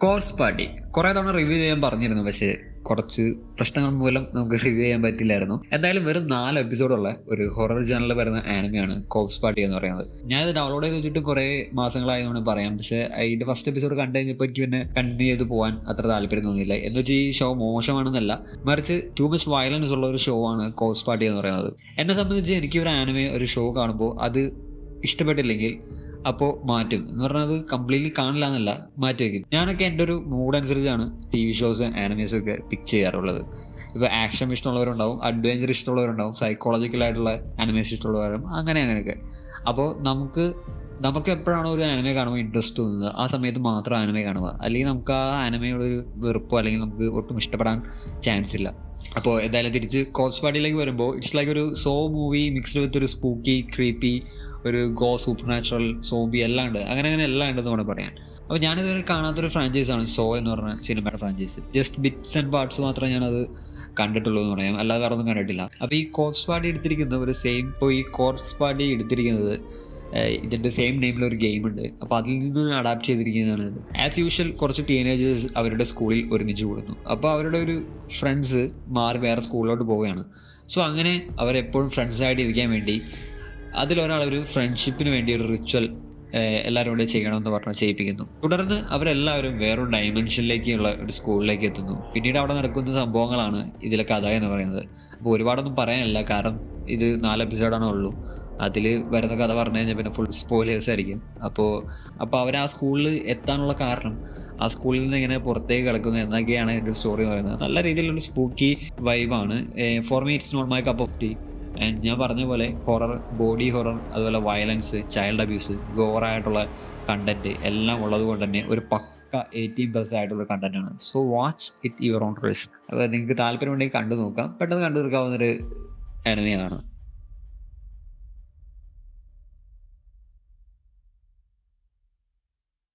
Course party കുറേ തവണ review ചെയ്യാൻ പറഞ്ഞിരുന്നു, പക്ഷേ കുറച്ച് പ്രശ്നങ്ങൾ മൂലം നമുക്ക് റിവ്യൂ ചെയ്യാൻ പറ്റില്ലായിരുന്നു. എന്തായാലും വെറും 4 എപ്പിസോഡുള്ള ഒരു ഹൊറർ ജേണലിൽ വരുന്ന ആനിമയാണ് കോപ്സ് പാർട്ടി എന്ന് പറയുന്നത്. ഞാനിത് ഡൗൺലോഡ് ചെയ്ത് വെച്ചിട്ട് കുറേ മാസങ്ങളായതുകൊണ്ട് പറയാം, പക്ഷേ അതിൻ്റെ ഫസ്റ്റ് എപ്പിസോഡ് കണ്ടു കഴിഞ്ഞപ്പോൾ എനിക്ക് പിന്നെ കണ്ടിന്യൂ ചെയ്ത് പോകാൻ അത്ര താല്പര്യം തോന്നിയില്ല. എന്ന് വെച്ചാൽ ഈ ഷോ മോശമാണെന്നല്ല, മറിച്ച് ടു മച്ച് വയലൻസ് ഉള്ള ഒരു ഷോ ആണ് കോപ്സ് പാർട്ടി എന്ന് പറയുന്നത്. എന്നെ സംബന്ധിച്ച് എനിക്ക് ഒരു ആനിമെ ഒരു ഷോ കാണുമ്പോൾ അത് ഇഷ്ടപ്പെട്ടില്ലെങ്കിൽ അപ്പോൾ മാറ്റും എന്ന് പറഞ്ഞാൽ അത് കംപ്ലീറ്റ്ലി കാണില്ല എന്നല്ല, മാറ്റി വയ്ക്കും. ഞാനൊക്കെ എൻ്റെ ഒരു മൂഡ് അനുസരിച്ചാണ് ടി വി ഷോസ് ആനിമേസും ഒക്കെ പിക്ക് ചെയ്യാറുള്ളത്. ഇപ്പോൾ ആക്ഷൻ ഇഷ്ടമുള്ളവരുണ്ടാവും, അഡ്വഞ്ചർ ഇഷ്ടമുള്ളവരുണ്ടാവും, സൈക്കോളജിക്കലായിട്ടുള്ള ആനിമേഷൻ ഇഷ്ടമുള്ളവരും, അങ്ങനെയൊക്കെ. അപ്പോൾ നമുക്ക് എപ്പോഴാണോ ഒരു ആനിമെ കാണുമ്പോൾ ഇൻട്രസ്റ്റ് തോന്നുന്നത് ആ സമയത്ത് മാത്രം ആനിമെ കാണുക, അല്ലെങ്കിൽ നമുക്ക് ആ ആനിമയോടൊരു വെറുപ്പോ അല്ലെങ്കിൽ നമുക്ക് ഒട്ടും ഇഷ്ടപ്പെടാൻ ചാൻസ് ഇല്ല. അപ്പോൾ എന്തായാലും തിരിച്ച് കോപ്സ് പാർട്ടിയിലേക്ക് വരുമ്പോൾ ഇറ്റ്സ് ലൈക്ക് ഒരു സോ മൂവി മിക്സ്ഡ് വിത്ത് ഒരു സ്പൂക്കി ക്രീപ്പി ഒരു സൂപ്പർ നാച്ചുറൽ സോംബി എല്ലാം ഉണ്ട്, അങ്ങനെ എല്ലാം ഉണ്ടെന്ന് വേണം പറയാൻ. അപ്പോൾ ഞാനിതുവരെ കാണാത്തൊരു ഫ്രാഞ്ചൈസാണ് സോ എന്ന് പറഞ്ഞ സിനിമയുടെ franchise. Just bits and parts മാത്രമേ ഞാനത് കണ്ടിട്ടുള്ളൂ എന്ന് പറയാം, അല്ലാതെ വേറെ ഒന്നും കണ്ടിട്ടില്ല. അപ്പോൾ ഈ കോപ്സ് പാർട്ടി എടുത്തിരിക്കുന്ന ഒരു ഇപ്പോൾ ഈ കോപ്സ് പാർട്ടി എടുത്തിരിക്കുന്നത് ഇതിൻ്റെ സെയിം നെയിമിലൊരു ഗെയിം ഉണ്ട്. അപ്പോൾ അതിൽ നിന്ന് അഡാപ്റ്റ് ചെയ്തിരിക്കുന്നതാണ് ഇത്. ആസ് യൂഷ്വൽ കുറച്ച് ടീനേജേഴ്സ് അവരുടെ സ്കൂളിൽ ഒരുമിച്ച് കൂടുന്നു. അപ്പോൾ അവരുടെ ഒരു ഫ്രണ്ട്സ് മാറി വേറെ സ്കൂളിലോട്ട് പോവുകയാണ്. സോ അങ്ങനെ അവരെപ്പോഴും ഫ്രണ്ട്സായിട്ട് ഇരിക്കാൻ വേണ്ടി അതിലൊരാൾ ഒരു ഫ്രണ്ട്ഷിപ്പിന് വേണ്ടി ഒരു റിച്വൽ എല്ലാവരും കൂടെ ചെയ്യണമെന്ന് പറഞ്ഞ് ചെയ്യിപ്പിക്കുന്നു. തുടർന്ന് അവരെല്ലാവരും വേറൊരു ഡയമെൻഷനിലേക്കുള്ള ഒരു സ്കൂളിലേക്ക് എത്തുന്നു. പിന്നീട് അവിടെ നടക്കുന്ന സംഭവങ്ങളാണ് ഇതിലെ കഥ എന്ന് പറയുന്നത്. അപ്പോൾ ഒരുപാടൊന്നും പറയാനില്ല, കാരണം ഇത് 4 എപ്പിസോഡാണേ ഉള്ളൂ. അതിൽ വരുന്ന കഥ പറഞ്ഞു കഴിഞ്ഞാൽ പിന്നെ ഫുൾ സ്പോയിലേഴ്സ് ആയിരിക്കും. അപ്പോൾ അവർ ആ സ്കൂളിൽ എത്താനുള്ള കാരണം, ആ സ്കൂളിൽ നിന്ന് ഇങ്ങനെ പുറത്തേക്ക് കിടക്കുന്നു എന്നൊക്കെയാണ് എൻ്റെ സ്റ്റോറി പറയുന്നത്. നല്ല രീതിയിലുള്ള സ്പൂക്കി വൈബാണ്. For me it's not my cup of tea. And ഞാൻ പറഞ്ഞ പോലെ ഹൊറർ, ബോഡി ഹൊറർ, അതുപോലെ വയലൻസ്, ചൈൽഡ് അബ്യൂസ്, ഗോറായിട്ടുള്ള കണ്ടൻറ്റ് എല്ലാം ഉള്ളത് കൊണ്ട് തന്നെ ഒരു പക്ക 18+ ആയിട്ടുള്ള കണ്ടൻറ്റാണ്. So watch it your own risk. അപ്പോൾ നിങ്ങൾക്ക് താല്പര്യമുണ്ടെങ്കിൽ കണ്ടു നോക്കാം, പെട്ടെന്ന് കണ്ടു തീർക്കാവുന്നൊരു ആനിമയാണ്.